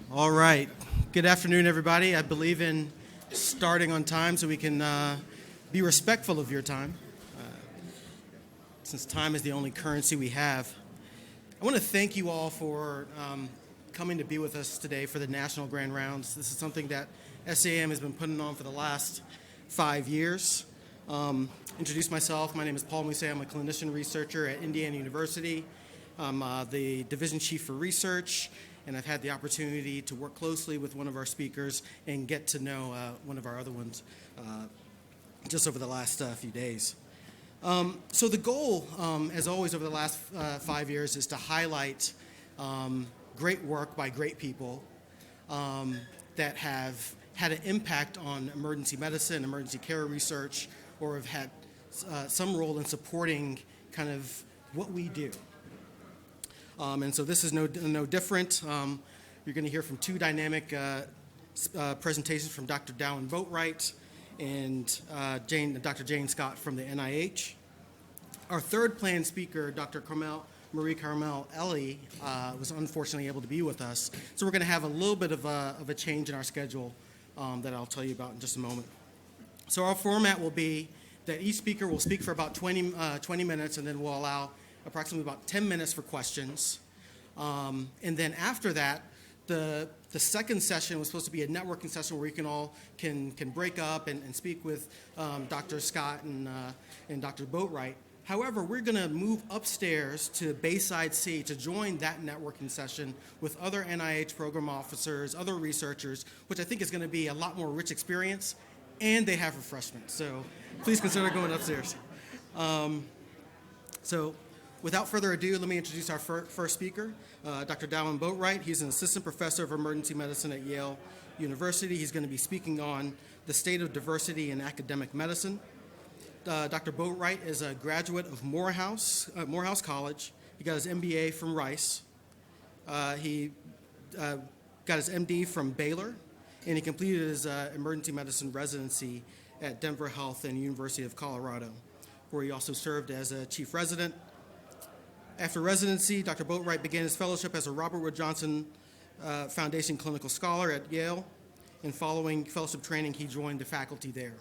All right. Good afternoon, everybody. I believe in starting on time so we can be respectful of your time, since time is the only currency we have. I want to thank you all for coming to be with us today for the National Grand Rounds. This is something that SAEM has been putting on for the last 5 years. Introduce myself. My name is Paul Musse. I'm a clinician researcher at Indiana University. I'm the division chief for research, and I've had the opportunity to work closely with one of our speakers and get to know one of our other ones just over the last few days. So the goal, as always over the last 5 years, is to highlight great work by great people that have had an impact on emergency medicine, emergency care research, or have had some role in supporting kind of what we do. And so this is no different. You're going to hear from two dynamic presentations from Dr. Dowin Boatwright and Dr. Jane Scott from the NIH. Our third planned speaker, Dr. Marie Carmel Ellie, was unfortunately able to be with us. So we're going to have a little bit of a change in our schedule that I'll tell you about in just a moment. So our format will be that each speaker will speak for about 20 minutes, and then we'll allow approximately about 10 minutes for questions. And then after that, the second session was supposed to be a networking session where you can all can break up and speak with Dr. Scott and Dr. Boatwright. However, we're going to move upstairs to Bayside C to join that networking session with other NIH program officers, other researchers, which I think is going to be a lot more rich experience, and they have refreshments. So please consider going upstairs. So without further ado, let me introduce our first speaker, Dr. Dowin Boatwright. He's an assistant professor of emergency medicine at Yale University. He's going to be speaking on the state of diversity in academic medicine. Dr. Boatwright is a graduate of Morehouse College. He got his MBA from Rice. He got his MD from Baylor, and he completed his emergency medicine residency at Denver Health and University of Colorado, where he also served as a chief resident. After residency, Dr. Boatwright began his fellowship as a Robert Wood Johnson Foundation clinical scholar at Yale, and following fellowship training, he joined the faculty there.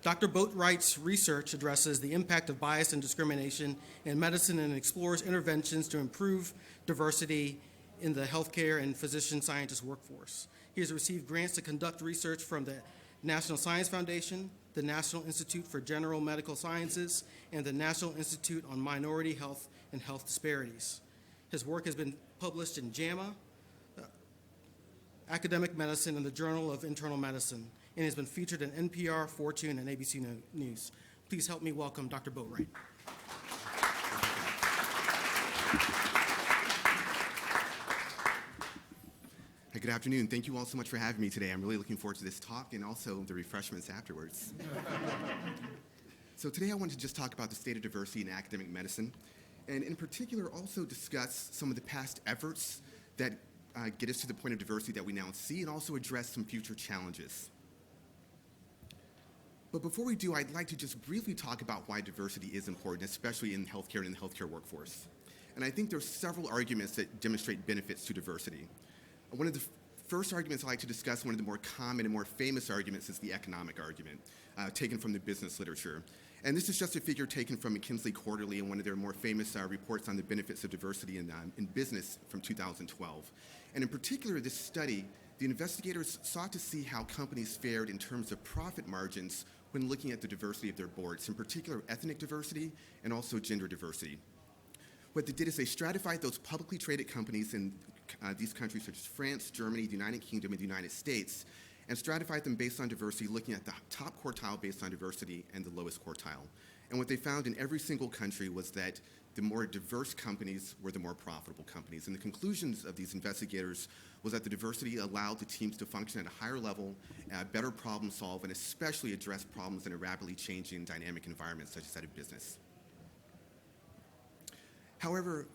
Dr. Boatwright's research addresses the impact of bias and discrimination in medicine and explores interventions to improve diversity in the healthcare and physician scientist workforce. He has received grants to conduct research from the National Science Foundation, the National Institute for General Medical Sciences, and the National Institute on Minority Health and Health Disparities. His work has been published in JAMA, Academic Medicine, and the Journal of Internal Medicine, and has been featured in NPR, Fortune, and ABC News. Please help me welcome Dr. Boatwright. Hey, good afternoon. Thank you all so much for having me today. I'm really looking forward to this talk and also the refreshments afterwards. So today I want to just talk about the state of diversity in academic medicine, and in particular also discuss some of the past efforts that get us to the point of diversity that we now see, and also address some future challenges. But before we do, I'd like to just briefly talk about why diversity is important, especially in healthcare and in the healthcare workforce. And I think there's several arguments that demonstrate benefits to diversity. One of the first arguments I like to discuss, one of the more common and more famous arguments, is the economic argument, taken from the business literature. And this is just a figure taken from McKinsey Quarterly and one of their more famous reports on the benefits of diversity in business from 2012. And in particular, this study, the investigators sought to see how companies fared in terms of profit margins when looking at the diversity of their boards, in particular ethnic diversity and also gender diversity. What they did is they stratified those publicly traded companies in these countries such as France, Germany, the United Kingdom, and the United States, and stratified them based on diversity, looking at the top quartile based on diversity and the lowest quartile. And what they found in every single country was that the more diverse companies were the more profitable companies. And the conclusions of these investigators was that the diversity allowed the teams to function at a higher level, better problem solve, and especially address problems in a rapidly changing dynamic environment such as that of business. However,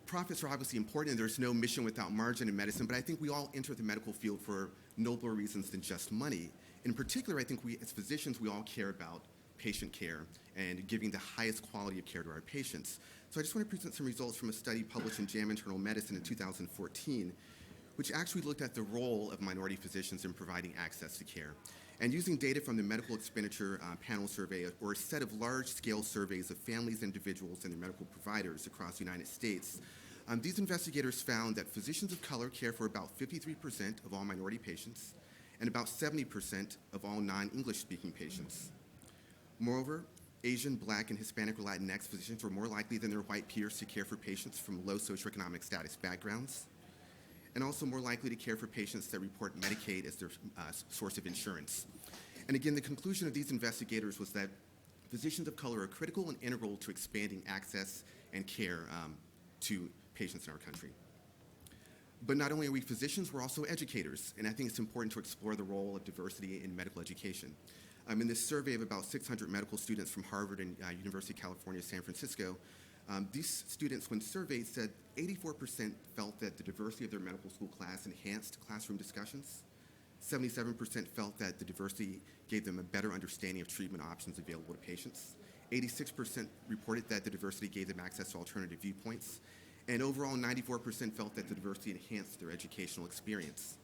profits are obviously important, and there's no mission without margin in medicine, but I think we all enter the medical field for nobler reasons than just money. In particular, I think we, as physicians, we all care about patient care and giving the highest quality of care to our patients. So I just want to present some results from a study published in JAMA Internal Medicine in 2014, which actually looked at the role of minority physicians in providing access to care. And using data from the Medical Expenditure Panel Survey, or a set of large-scale surveys of families, individuals, and their medical providers across the United States, these investigators found that physicians of color care for about 53% of all minority patients and about 70% of all non-English-speaking patients. Moreover, Asian, Black, and Hispanic or Latinx physicians were more likely than their white peers to care for patients from low socioeconomic status backgrounds, and also more likely to care for patients that report Medicaid as their source of insurance. And again, the conclusion of these investigators was that physicians of color are critical and integral to expanding access and care to patients in our country. But not only are we physicians, we're also educators, and I think it's important to explore the role of diversity in medical education. In this survey of about 600 medical students from Harvard and University of California, San Francisco, these students, when surveyed, said 84% felt that the diversity of their medical school class enhanced classroom discussions. 77% felt that the diversity gave them a better understanding of treatment options available to patients. 86% reported that the diversity gave them access to alternative viewpoints. And overall, 94% felt that the diversity enhanced their educational experience.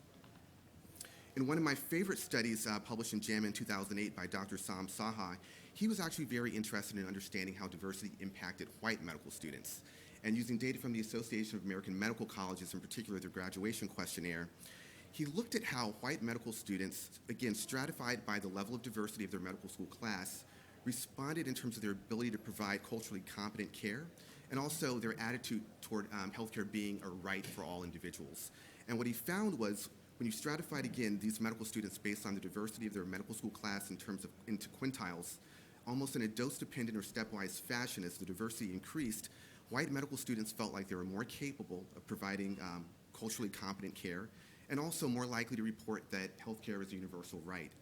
In one of my favorite studies published in JAMA in 2008 by Dr. Sam Saha, he was actually very interested in understanding how diversity impacted white medical students. And using data from the Association of American Medical Colleges, in particular their graduation questionnaire, he looked at how white medical students, again, stratified by the level of diversity of their medical school class, responded in terms of their ability to provide culturally competent care, and also their attitude toward healthcare being a right for all individuals. And what he found was, when you stratified, again, these medical students based on the diversity of their medical school class in terms of into quintiles, almost in a dose-dependent or stepwise fashion as the diversity increased, white medical students felt like they were more capable of providing culturally competent care and also more likely to report that healthcare is a universal right.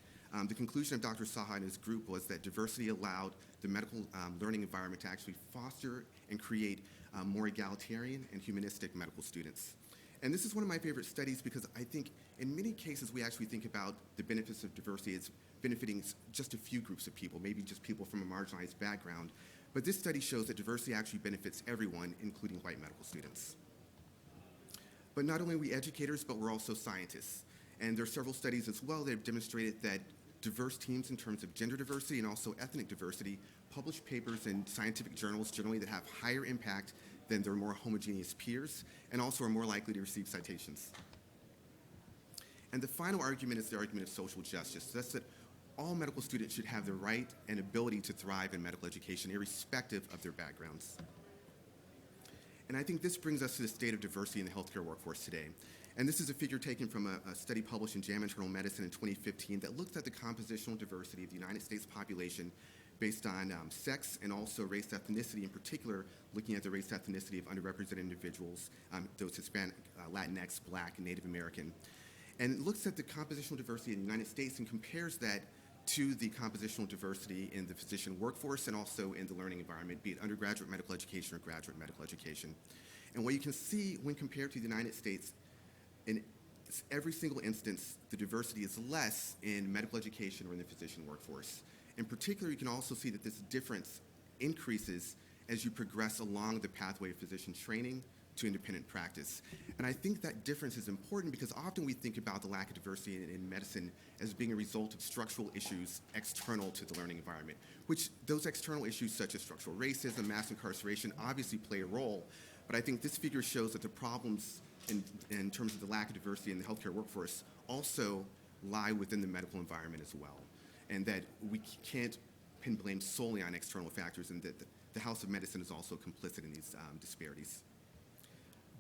The conclusion of Dr. Saha and his group was that diversity allowed the medical learning environment to actually foster and create more egalitarian and humanistic medical students. And this is one of my favorite studies because I think in many cases we actually think about the benefits of diversity as benefiting just a few groups of people, maybe just people from a marginalized background. But this study shows that diversity actually benefits everyone, including white medical students. But not only are we educators, but we're also scientists. And there are several studies as well that have demonstrated that diverse teams in terms of gender diversity and also ethnic diversity publish papers in scientific journals generally that have higher impact than their more homogeneous peers, and also are more likely to receive citations. And the final argument is the argument of social justice. That's that all medical students should have the right and ability to thrive in medical education, irrespective of their backgrounds. And I think this brings us to the state of diversity in the healthcare workforce today. And this is a figure taken from a study published in JAMA Internal Medicine in 2015 that looks at the compositional diversity of the United States population based on sex and also race ethnicity, in particular looking at the race ethnicity of underrepresented individuals, those Hispanic, Latinx, Black, and Native American. And it looks at the compositional diversity in the United States and compares that to the compositional diversity in the physician workforce and also in the learning environment, be it undergraduate medical education or graduate medical education. And what you can see when compared to the United States, in every single instance, the diversity is less in medical education or in the physician workforce. In particular, you can also see that this difference increases as you progress along the pathway of physician training to independent practice. And I think that difference is important because often we think about the lack of diversity in medicine as being a result of structural issues external to the learning environment, which those external issues such as structural racism, mass incarceration obviously play a role. But I think this figure shows that the problems in terms of the lack of diversity in the healthcare workforce also lie within the medical environment as well, and that we can't pin blame solely on external factors, and that the House of Medicine is also complicit in these disparities.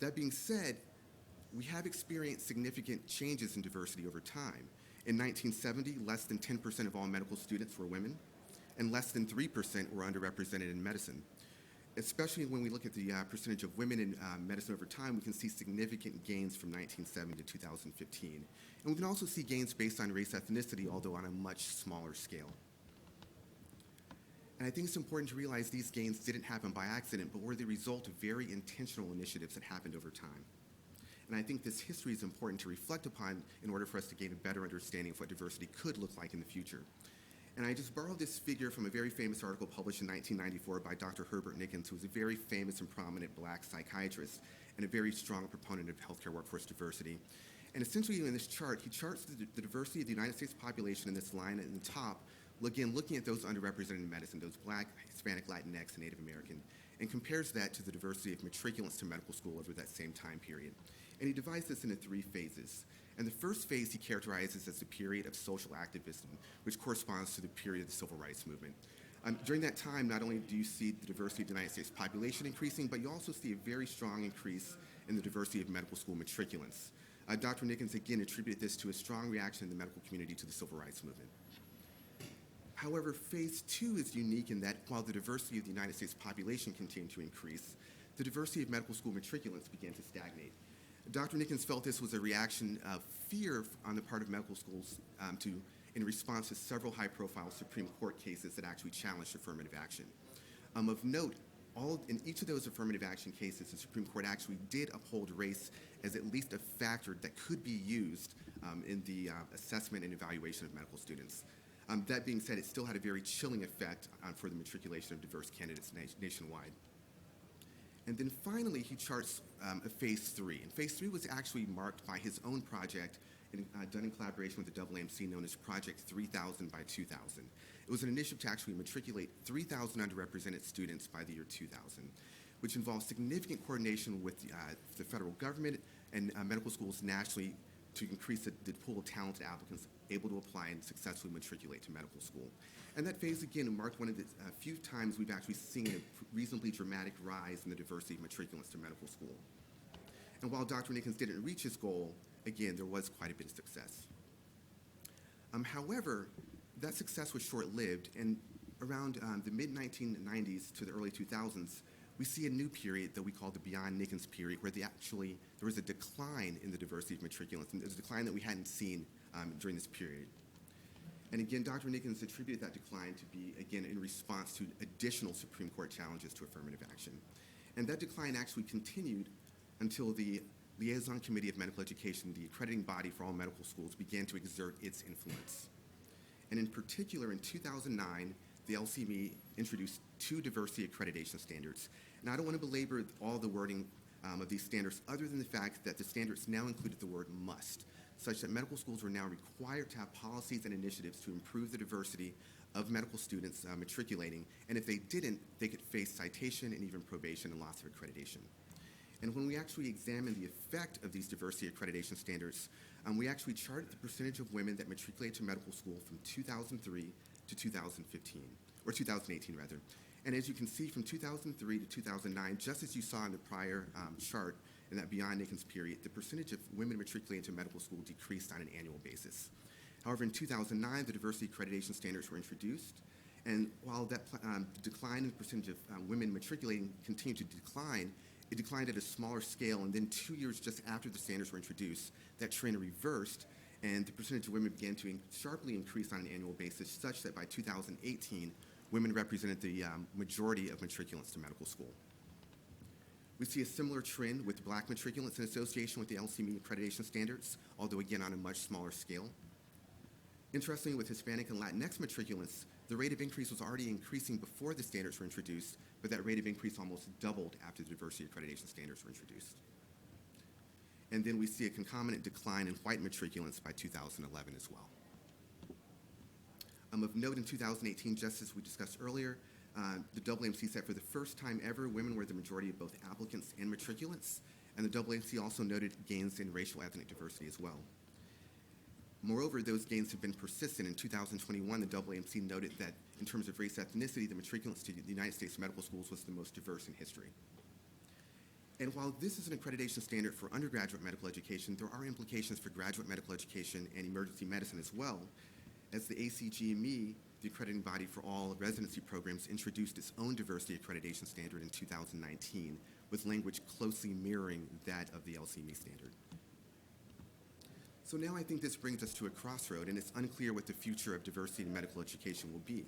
That being said, we have experienced significant changes in diversity over time. In 1970, less than 10% of all medical students were women, and less than 3% were underrepresented in medicine. Especially when we look at the percentage of women in medicine over time, we can see significant gains from 1970 to 2015. And we can also see gains based on race ethnicity, although on a much smaller scale. And I think it's important to realize these gains didn't happen by accident, but were the result of very intentional initiatives that happened over time. And I think this history is important to reflect upon in order for us to gain a better understanding of what diversity could look like in the future. And I just borrowed this figure from a very famous article published in 1994 by Dr. Herbert Nickens, who was a very famous and prominent black psychiatrist and a very strong proponent of healthcare workforce diversity. And essentially in this chart, he charts the diversity of the United States population in this line at the top, again, looking at those underrepresented in medicine, those black, Hispanic, Latinx, and Native American, and compares that to the diversity of matriculants to medical school over that same time period. And he divides this into 3 phases. And the first phase he characterizes as the period of social activism, which corresponds to the period of the civil rights movement. During that time, not only do you see the diversity of the United States population increasing, but you also see a very strong increase in the diversity of medical school matriculants. Dr. Nickens again attributed this to a strong reaction in the medical community to the civil rights movement. However, phase 2 is unique in that while the diversity of the United States population continued to increase, the diversity of medical school matriculants began to stagnate. Dr. Nickens felt this was a reaction of fear on the part of medical schools in response to several high-profile Supreme Court cases that actually challenged affirmative action. Of note, in each of those affirmative action cases, the Supreme Court actually did uphold race as at least a factor that could be used in the assessment and evaluation of medical students. That being said, it still had a very chilling effect for the matriculation of diverse candidates nationwide. And then finally, he charts a phase 3. And phase 3 was actually marked by his own project done in collaboration with the AAMC known as Project 3000 by 2000. It was an initiative to actually matriculate 3,000 underrepresented students by the year 2000, which involved significant coordination with the federal government and medical schools nationally to increase the pool of talented applicants able to apply and successfully matriculate to medical school. And that phase, again, marked one of the few times we've actually seen a reasonably dramatic rise in the diversity of matriculants to medical school. And while Dr. Nickens didn't reach his goal, again, there was quite a bit of success. However, that success was short-lived, and around the mid-1990s to the early 2000s, we see a new period that we call the Beyond Nickens period, where there was a decline in the diversity of matriculants, and there's a decline that we hadn't seen during this period. And again, Dr. Nickens attributed that decline to be, again, in response to additional Supreme Court challenges to affirmative action. And that decline actually continued until the Liaison Committee of Medical Education, the accrediting body for all medical schools, began to exert its influence. And in particular, in 2009, the LCME introduced 2 diversity accreditation standards. And I don't want to belabor all the wording of these standards other than the fact that the standards now included the word must, such that medical schools were now required to have policies and initiatives to improve the diversity of medical students matriculating, and if they didn't, they could face citation and even probation and loss of accreditation. And when we actually examined the effect of these diversity accreditation standards, we actually charted the percentage of women that matriculated to medical school from 2003 to 2015, or 2018 rather. And as you can see, from 2003 to 2009, just as you saw in the prior chart, in that Beyond Nickens period, the percentage of women matriculating to medical school decreased on an annual basis. However, in 2009, the diversity accreditation standards were introduced, and while that decline in the percentage of women matriculating continued to decline, it declined at a smaller scale, and then 2 years just after the standards were introduced, that trend reversed, and the percentage of women began to sharply increase on an annual basis, such that by 2018, women represented the majority of matriculants to medical school. We see a similar trend with black matriculants in association with the LCME accreditation standards, although again on a much smaller scale. Interestingly, with Hispanic and Latinx matriculants, the rate of increase was already increasing before the standards were introduced, but that rate of increase almost doubled after the diversity accreditation standards were introduced. And then we see a concomitant decline in white matriculants by 2011 as well. Of note, in 2018, just as we discussed earlier, the AAMC said for the first time ever, women were the majority of both applicants and matriculants, and the AAMC also noted gains in racial ethnic diversity as well. Moreover, those gains have been persistent. In 2021, the AAMC noted that in terms of race ethnicity, the matriculants to the United States medical schools was the most diverse in history. And while this is an accreditation standard for undergraduate medical education, there are implications for graduate medical education and emergency medicine as well, as the ACGME, the accrediting body for all residency programs, introduced its own diversity accreditation standard in 2019, with language closely mirroring that of the LCME standard. So now I think this brings us to a crossroad, and it's unclear what the future of diversity in medical education will be.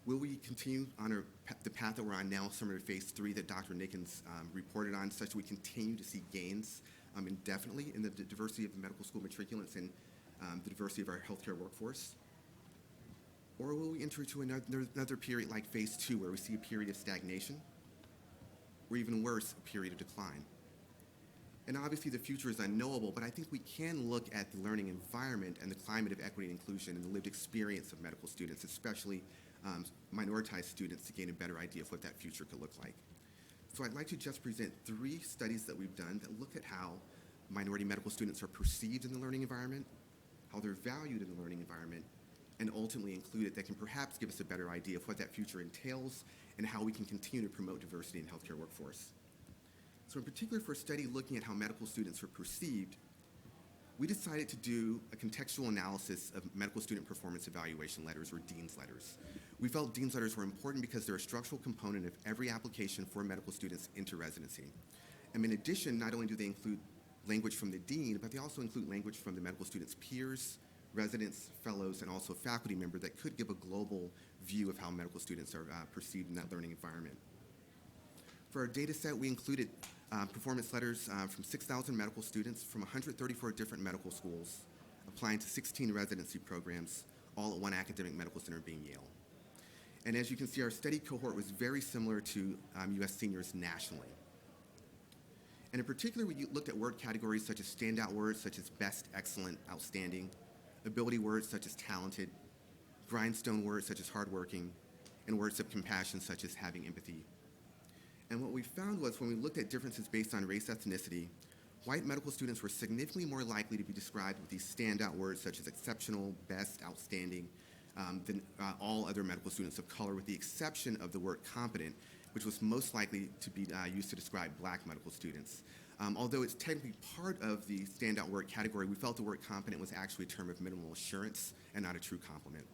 Will we continue on the path that we're on now, similar to phase 3 that Dr. Nickens reported on, such that we continue to see gains indefinitely in the diversity of the medical school matriculants and the diversity of our healthcare workforce? Or will we enter into another period like phase 2, where we see a period of stagnation, or even worse, a period of decline? And obviously the future is unknowable, but I think we can look at the learning environment and the climate of equity and inclusion and the lived experience of medical students, especially minoritized students, to gain a better idea of what that future could look like. So I'd like to just present 3 studies that we've done that look at how minority medical students are perceived in the learning environment, how they're valued in the learning environment, and ultimately included that can perhaps give us a better idea of what that future entails and how we can continue to promote diversity in the healthcare workforce. So in particular, for a study looking at how medical students are perceived, we decided to do a contextual analysis of medical student performance evaluation letters, or Dean's letters. We felt Dean's letters were important because they're a structural component of every application for medical students into residency. And in addition, not only do they include language from the dean, but they also include language from the medical students' peers, residents, fellows, and also a faculty member that could give a global view of how medical students are perceived in that learning environment. For our data set, we included performance letters from 6,000 medical students from 134 different medical schools, applying to 16 residency programs, all at one academic medical center being Yale. And as you can see, our study cohort was very similar to US seniors nationally. And in particular, we looked at word categories such as standout words such as best, excellent, outstanding, ability words such as talented, grindstone words such as hardworking, and words of compassion such as having empathy. And what we found was, when we looked at differences based on race, ethnicity, white medical students were significantly more likely to be described with these standout words such as exceptional, best, outstanding, than all other medical students of color, with the exception of the word competent, which was most likely to be used to describe black medical students. Although it's technically part of the standout word category, we felt the word competent was actually a term of minimal assurance and not a true compliment.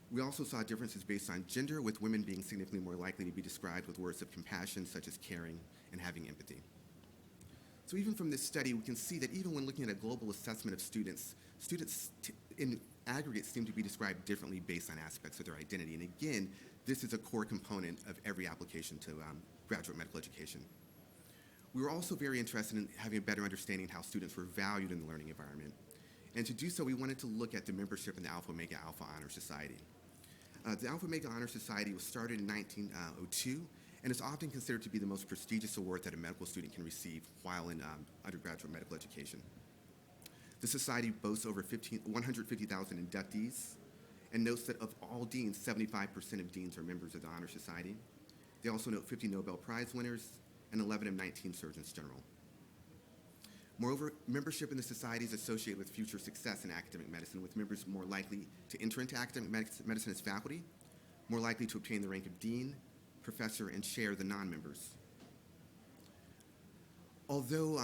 We also saw differences based on gender, with women being significantly more likely to be described with words of compassion such as caring and having empathy. So even from this study, we can see that even when looking at a global assessment of students, in aggregate seem to be described differently based on aspects of their identity. And again, this is a core component of every application to graduate medical education. We were also very interested in having a better understanding of how students were valued in the learning environment. And to do so, we wanted to look at the membership in the Alpha Omega Alpha Honor Society. The Alpha Omega Honor Society was started in 1902 and is often considered to be the most prestigious award that a medical student can receive while in undergraduate medical education. The society boasts over 150,000 inductees and notes that of all deans, 75% of deans are members of the Honor Society. They also note 50 Nobel Prize winners and 11 of 19 surgeons general. Moreover, membership in the society is associated with future success in academic medicine, with members more likely to enter into academic medicine as faculty, more likely to obtain the rank of dean, professor, and chair than non-members. Although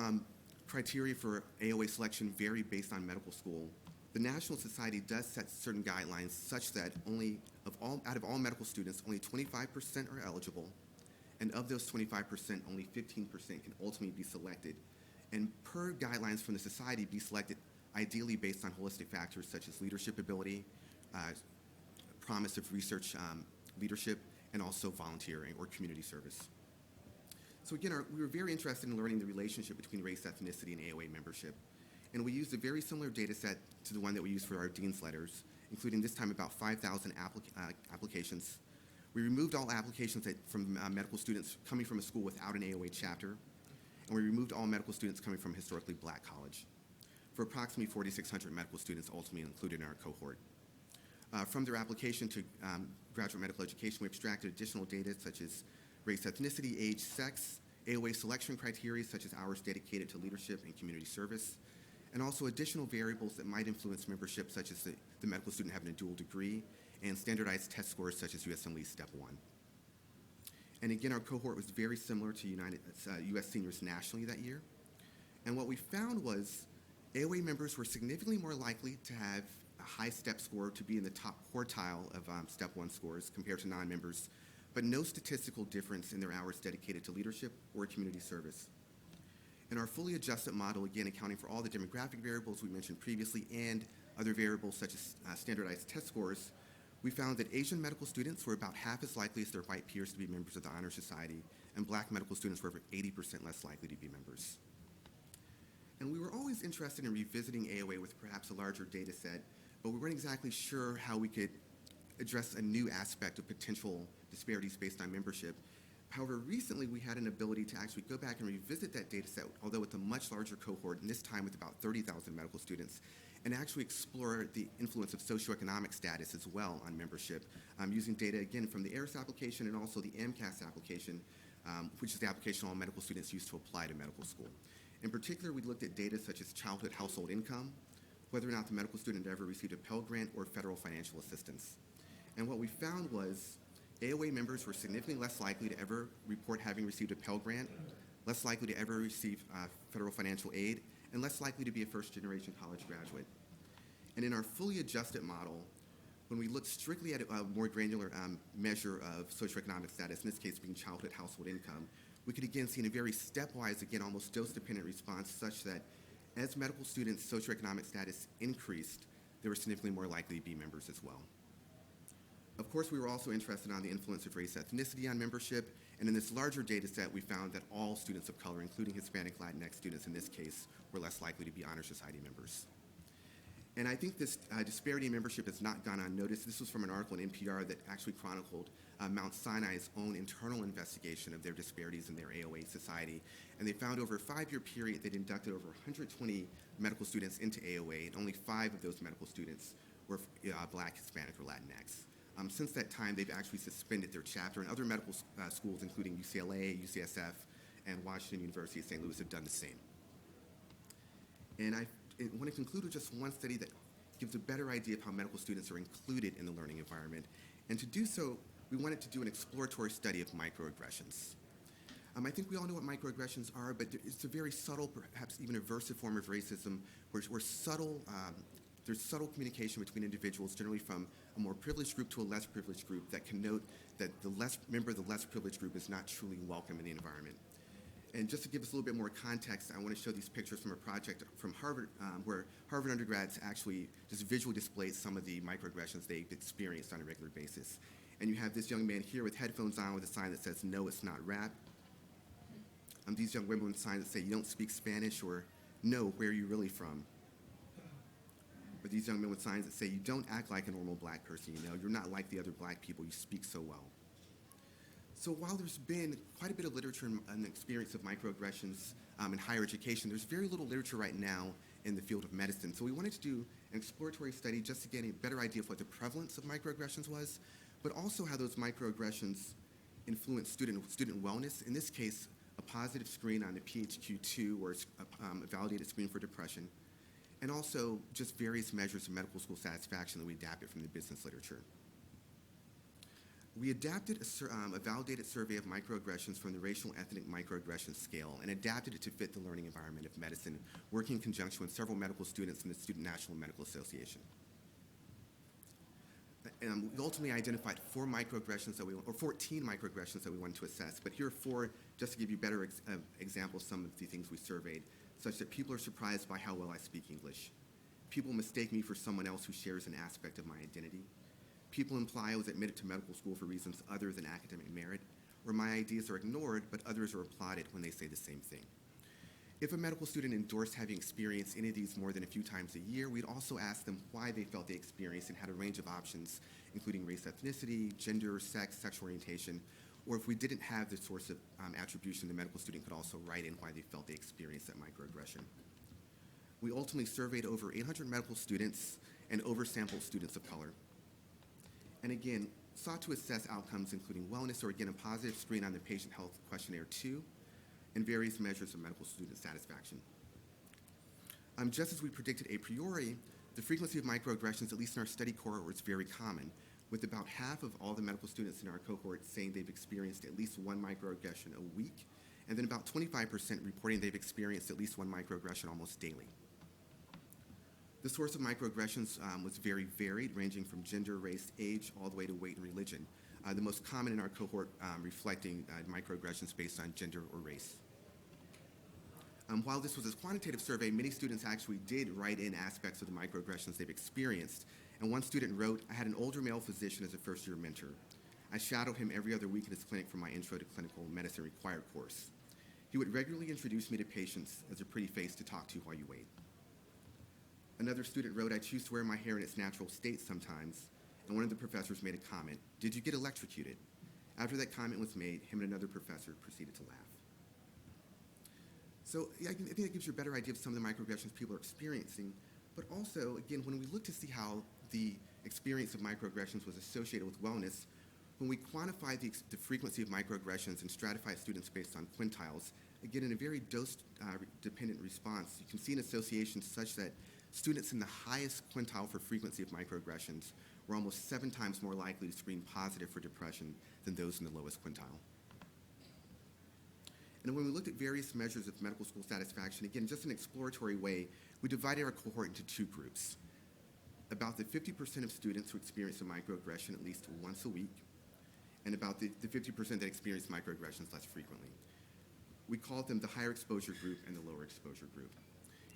criteria for Aoa selection vary based on medical school, the National Society does set certain guidelines such that out of all medical students, only 25% are eligible, and of those 25%, only 15% can ultimately be selected, and per guidelines from the society, be selected ideally based on holistic factors such as leadership ability, promise of research leadership, and also volunteering or community service. So again, we were very interested in learning the relationship between race, ethnicity, and AOA membership. And we used a very similar data set to the one that we used for our dean's letters, including this time about 5,000 applications. We removed all applications from medical students coming from a school without an AOA chapter, and we removed all medical students coming from historically black college, for approximately 4,600 medical students ultimately included in our cohort. From their application to graduate medical education, we extracted additional data such as race, ethnicity, age, sex, Aoa selection criteria such as hours dedicated to leadership and community service, and also additional variables that might influence membership, such as the medical student having a dual degree, and standardized test scores such as USMLE Step 1. And again, our cohort was very similar to US seniors nationally that year. And what we found was AOA members were significantly more likely to have a high STEP score, to be in the top quartile of Step 1 scores compared to non-members, but no statistical difference in their hours dedicated to leadership or community service. In our fully adjusted model, again accounting for all the demographic variables we mentioned previously and other variables such as standardized test scores, we found that Asian medical students were about half as likely as their white peers to be members of the Honor Society, and black medical students were over 80% less likely to be members. And we were always interested in revisiting AOA with perhaps a larger data set, but we weren't exactly sure how we could address a new aspect of potential disparities based on membership. However, recently we had an ability to actually go back and revisit that data set, although with a much larger cohort, and this time with about 30,000 medical students, and actually explore the influence of socioeconomic status as well on membership, using data, again, from the ARIS application and also the MCAS application, which is the application all medical students use to apply to medical school. In particular, we looked at data such as childhood household income, whether or not the medical student ever received a Pell Grant or federal financial assistance. And what we found was AOA members were significantly less likely to ever report having received a Pell Grant, less likely to ever receive federal financial aid, and less likely to be a first-generation college graduate. And in our fully adjusted model, when we looked strictly at a more granular measure of socioeconomic status, in this case being childhood household income, we could again see in a very stepwise, again, almost dose-dependent response such that as medical students' socioeconomic status increased, they were significantly more likely to be members as well. Of course, we were also interested on the influence of race ethnicity on membership, and in this larger data set, we found that all students of color, including Hispanic Latinx students in this case, were less likely to be Honor Society members. And I think this disparity in membership has not gone unnoticed. This was from an article in NPR that actually chronicled Mount Sinai's own internal investigation of their disparities in their AOA society. And they found over a 5-year period they'd inducted over 120 medical students into AOA, and only 5 of those medical students were Black, Hispanic, or Latinx. Since that time, they've actually suspended their chapter, and other medical schools, including UCLA, UCSF, and Washington University of St. Louis, have done the same. And I want to conclude with just one study that gives a better idea of how medical students are included in the learning environment. And to do so, we wanted to do an exploratory study of microaggressions. I think we all know what microaggressions are, but it's a very subtle, perhaps even aversive form of racism, where there's subtle communication between individuals, generally from a more privileged group to a less privileged group, that connote that the member of the less privileged group is not truly welcome in the environment. And just to give us a little bit more context, I want to show these pictures from a project from Harvard, where Harvard undergrads actually just visually displayed some of the microaggressions they've experienced on a regular basis. And you have this young man here with headphones on with a sign that says, "No, it's not rap." These young women with signs that say, "You don't speak Spanish," or "No, where are you really from?" Or these young men with signs that say, "You don't act like a normal Black person, you know, you're not like the other Black people, you speak so well." So while there's been quite a bit of literature and experience of microaggressions in higher education, there's very little literature right now in the field of medicine. So we wanted to do an exploratory study just to get a better idea of what the prevalence of microaggressions was, but also how those microaggressions influence student wellness. In this case, a positive screen on the PHQ-2, or a validated screen for depression, and also just various measures of medical school satisfaction that we adapted from the business literature. We adapted a validated survey of microaggressions from the racial ethnic microaggression scale and adapted it to fit the learning environment of medicine, working in conjunction with several medical students in the Student National Medical Association. And we ultimately identified 14 microaggressions that we wanted to assess, but here are 4 just to give you better examples of some of the things we surveyed, such that people are surprised by how well I speak English. People mistake me for someone else who shares an aspect of my identity. People imply I was admitted to medical school for reasons other than academic merit, or my ideas are ignored, but others are applauded when they say the same thing. If a medical student endorsed having experienced any of these more than a few times a year, we'd also ask them why they felt they experienced and had a range of options, including race, ethnicity, gender, sex, sexual orientation, or if we didn't have this source of attribution, the medical student could also write in why they felt they experienced that microaggression. We ultimately surveyed over 800 medical students and oversampled students of color. And again, sought to assess outcomes including wellness, or again, a positive screen on the Patient Health Questionnaire 2, and various measures of medical student satisfaction. Just as we predicted a priori, the frequency of microaggressions, at least in our study cohort, was very common, with about half of all the medical students in our cohort saying they've experienced at least one microaggression a week, and then about 25% reporting they've experienced at least one microaggression almost daily. The source of microaggressions was very varied, ranging from gender, race, age, all the way to weight and religion. The most common in our cohort reflecting microaggressions based on gender or race. While this was a quantitative survey, many students actually did write in aspects of the microaggressions they've experienced. And one student wrote, "I had an older male physician as a first-year mentor. I shadowed him every other week in his clinic for my Intro to Clinical Medicine required course. He would regularly introduce me to patients as a pretty face to talk to while you wait." Another student wrote, "I choose to wear my hair in its natural state sometimes, and one of the professors made a comment, "Did you get electrocuted?" After that comment was made, him and another professor proceeded to laugh. So yeah, I think that gives you a better idea of some of the microaggressions people are experiencing, but also, again, when we look to see how the experience of microaggressions was associated with wellness, when we quantify the frequency of microaggressions and stratify students based on quintiles, again, in a very dose-dependent response, you can see an association such that students in the highest quintile for frequency of microaggressions were almost 7 times more likely to screen positive for depression than those in the lowest quintile. And when we looked at various measures of medical school satisfaction, again, just an exploratory way, we divided our cohort into 2 groups. About the 50% of students who experienced a microaggression at least once a week, and about the 50% that experienced microaggressions less frequently. We called them the higher exposure group and the lower exposure group.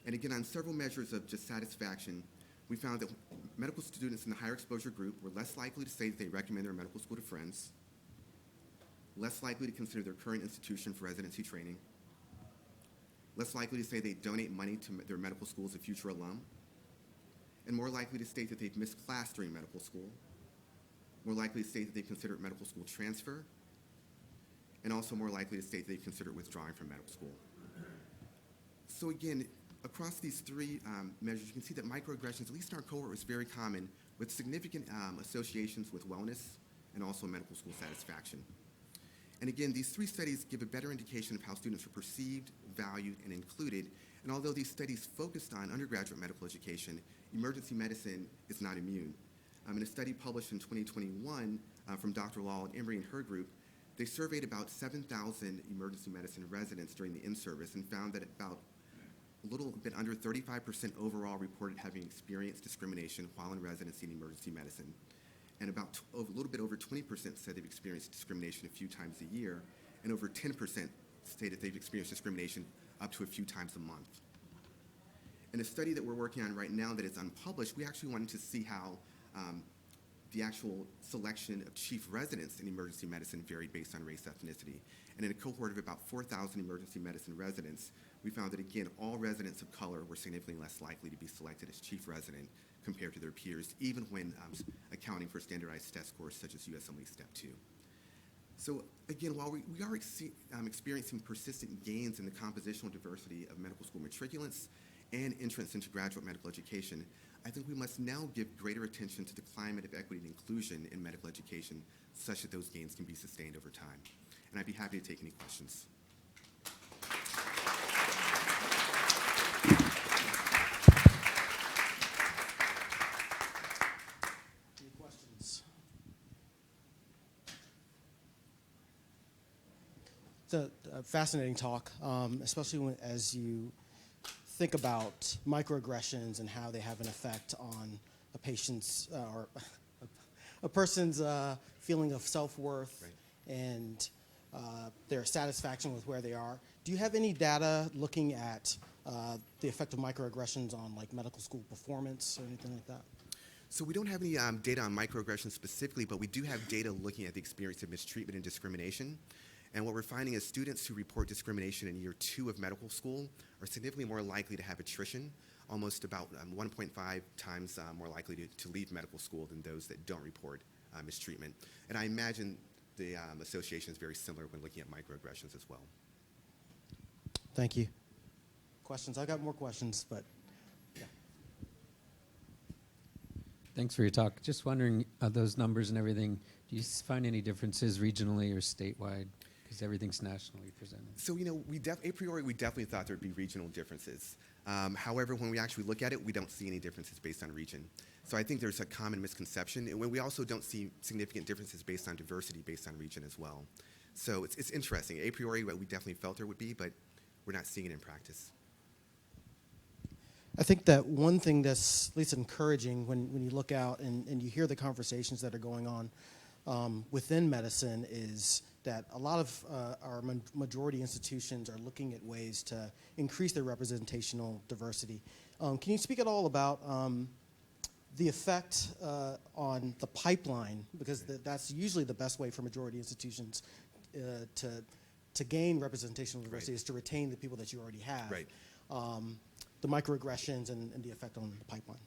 And again, on several measures of just satisfaction, we found that medical students in the higher exposure group were less likely to say that they recommend their medical school to friends, less likely to consider their current institution for residency training, less likely to say they donate money to their medical school as a future alum, and more likely to state that they've missed class during medical school, more likely to state that they consider medical school transfer, and also more likely to state that they consider withdrawing from medical school. So again, across these 3 measures, you can see that microaggressions, at least in our cohort, was very common with significant associations with wellness and also medical school satisfaction. And again, these 3 studies give a better indication of how students are perceived, valued, and included. And although these studies focused on undergraduate medical education, emergency medicine is not immune. In a study published in 2021 from Dr. Lal and Emery and her group, they surveyed about 7,000 emergency medicine residents during the in-service and found that about a little bit under 35% overall reported having experienced discrimination while in residency in emergency medicine. And about a little bit over 20% said they've experienced discrimination a few times a year, and over 10% stated they've experienced discrimination up to a few times a month. In a study that we're working on right now that is unpublished, we actually wanted to see how the actual selection of chief residents in emergency medicine varied based on race ethnicity. And in a cohort of about 4,000 emergency medicine residents, we found that, again, all residents of color were significantly less likely to be selected as chief resident compared to their peers, even when accounting for standardized test scores such as USMLE Step 2. So again, while we are experiencing persistent gains in the compositional diversity of medical school matriculants and entrance into graduate medical education, I think we must now give greater attention to the climate of equity and inclusion in medical education such that those gains can be sustained over time. And I'd be happy to take any questions. Any questions? It's a fascinating talk, especially as you think about microaggressions and how they have an effect on a patient's or a person's feeling of self-worth, right, and their satisfaction with where they are. Do you have any data looking at the effect of microaggressions on like medical school performance or anything like that? So we don't have any data on microaggressions specifically, but we do have data looking at the experience of mistreatment and discrimination. And what we're finding is students who report discrimination in year 2 of medical school are significantly more likely to have attrition, almost about 1.5 times more likely to leave medical school than those that don't report mistreatment. And I imagine the association is very similar when looking at microaggressions as well. Thank you. Questions? I got more questions, but yeah. Thanks for your talk. Just wondering, those numbers and everything, do you find any differences regionally or statewide? Because everything's nationally presented. So, you know, a priori, we definitely thought there'd be regional differences. However, when we actually look at it, we don't see any differences based on region. So I think there's a common misconception. And we also don't see significant differences based on diversity based on region as well. So it's interesting. A priori, we definitely felt there would be, but we're not seeing it in practice. I think that one thing that's at least encouraging when you look out and you hear the conversations that are going on within medicine is that a lot of our majority institutions are looking at ways to increase their representational diversity. Can you speak at all about the effect on the pipeline? Because that's usually the best way for majority institutions to gain representational diversity, right, is to retain the people that you already have. Right. The microaggressions and the effect on the pipeline.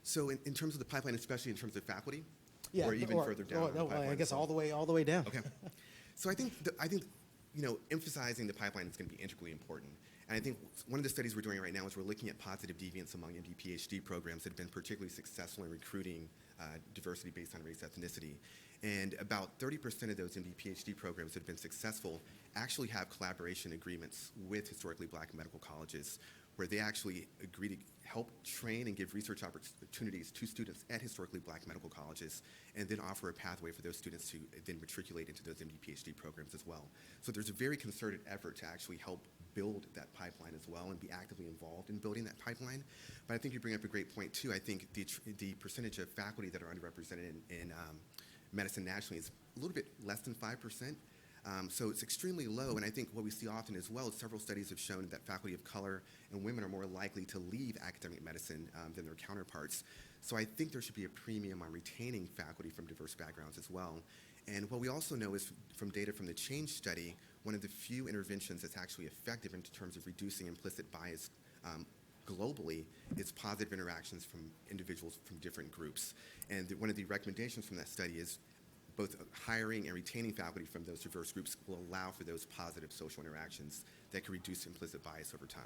So in terms of the pipeline, especially in terms of faculty, Yeah, or even further down on the no, pipeline I guess itself? all the way down. Okay. So I think emphasizing the pipeline is going to be integrally important. And I think one of the studies we're doing right now is we're looking at positive deviance among MD PhD programs that have been particularly successful in recruiting diversity based on race ethnicity. And about 30% of those MD PhD programs that have been successful actually have collaboration agreements with historically black medical colleges, where they actually agree to help train and give research opportunities to students at historically black medical colleges, and then offer a pathway for those students to then matriculate into those MD PhD programs as well. So there's a very concerted effort to actually help build that pipeline as well and be actively involved in building that pipeline. But I think you bring up a great point too. I think the percentage of faculty that are underrepresented in medicine nationally is a little bit less than 5%. So it's extremely low, and I think what we see often as well is several studies have shown that faculty of color and women are more likely to leave academic medicine than their counterparts. So I think there should be a premium on retaining faculty from diverse backgrounds as well. And what we also know is from data from the Change study, one of the few interventions that's actually effective in terms of reducing implicit bias globally is positive interactions from individuals from different groups. And one of the recommendations from that study is both hiring and retaining faculty from those diverse groups will allow for those positive social interactions that can reduce implicit bias over time.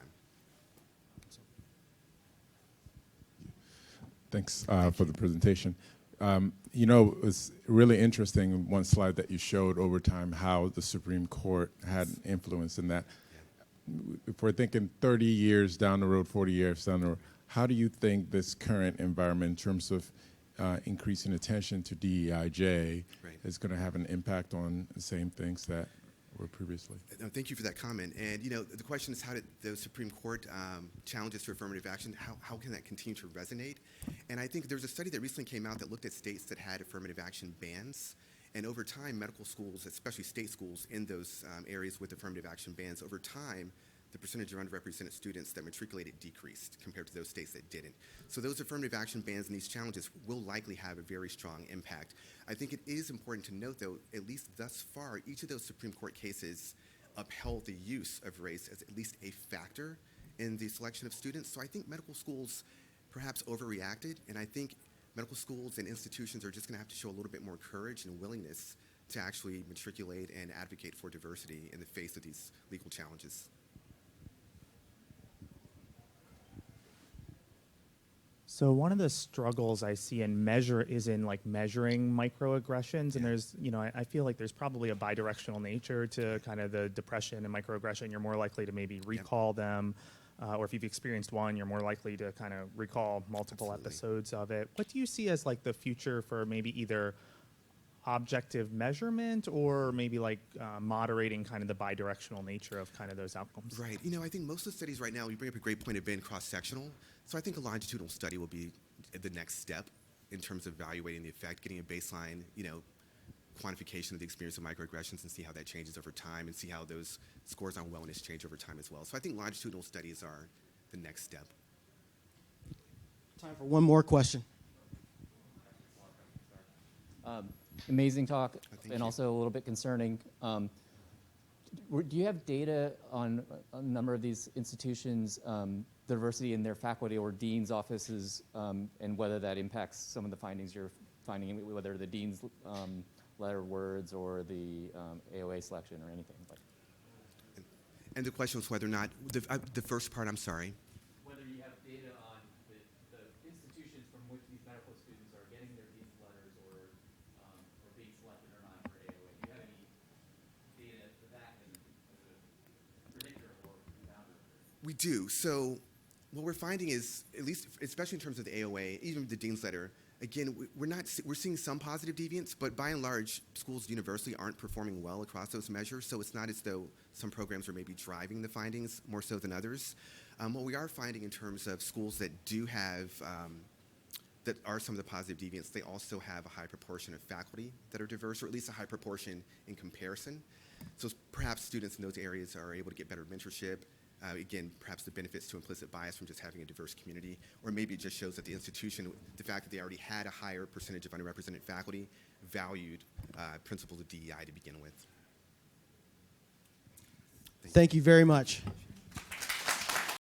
Thanks for the presentation. It's really interesting, one slide that you showed over time, how the Supreme Court had an influence in that. Yeah. If we're thinking 30 years down the road, 40 years down the road, how do you think this current environment in terms of increasing attention to DEIJ is going to have an impact on the same things that were previously? No, thank you for that comment. And the question is, how did the Supreme Court challenges to affirmative action, how can that continue to resonate? And I think there's a study that recently came out that looked at states that had affirmative action bans. And over time, medical schools, especially state schools in those areas with affirmative action bans, over time, the percentage of underrepresented students that matriculated decreased compared to those states that didn't. So those affirmative action bans and these challenges will likely have a very strong impact. I think it is important to note, though, at least thus far, each of those Supreme Court cases upheld the use of race as at least a factor in the selection of students. So I think medical schools perhaps overreacted, and I think medical schools and institutions are just going to have to show a little bit more courage and willingness to actually matriculate and advocate for diversity in the face of these legal challenges. So one of the struggles I see in measuring microaggressions, and there's, I feel like there's probably a bidirectional nature to kind of the depression and microaggression. You're more likely to maybe recall them, or if you've experienced one, you're more likely to kind of recall multiple episodes of it. What do you see as like the future for maybe either objective measurement or maybe moderating kind of the bidirectional nature of kind of those outcomes? Right. I think most of the studies right now, you bring up a great point of being cross-sectional. So I think a longitudinal study will be the next step in terms of evaluating the effect, getting a baseline, quantification of the experience of microaggressions and see how that changes over time and see how those scores on wellness change over time as well. So I think longitudinal studies are the next step. Time for one more question. Amazing talk, Thank and you. also a little bit concerning. Do you have data on a number of these institutions, diversity in their faculty or dean's offices, and whether that impacts some of the findings you're finding, whether the dean's letter words or the Aoa selection or anything? And the question was whether or not, the first part, I'm sorry. Whether you have data on the institutions from which these medical students are getting their dean's letters or being selected or not for Aoa. Do you have any data for that as a predictor or rebounder? We do. So what we're finding is, at least, especially in terms of the AOA, even the dean's letter, again, we're seeing some positive deviance, but by and large, schools universally aren't performing well across those measures, so it's not as though some programs are maybe driving the findings more so than others. What we are finding in terms of schools that do have, that are some of the positive deviants, they also have a high proportion of faculty that are diverse, or at least a high proportion in comparison. So perhaps students in those areas are able to get better mentorship. Again, perhaps the benefits to implicit bias from just having a diverse community, or maybe it just shows that the institution, the fact that they already had a higher percentage of underrepresented faculty, valued principles of DEI to begin with. Thank you very much.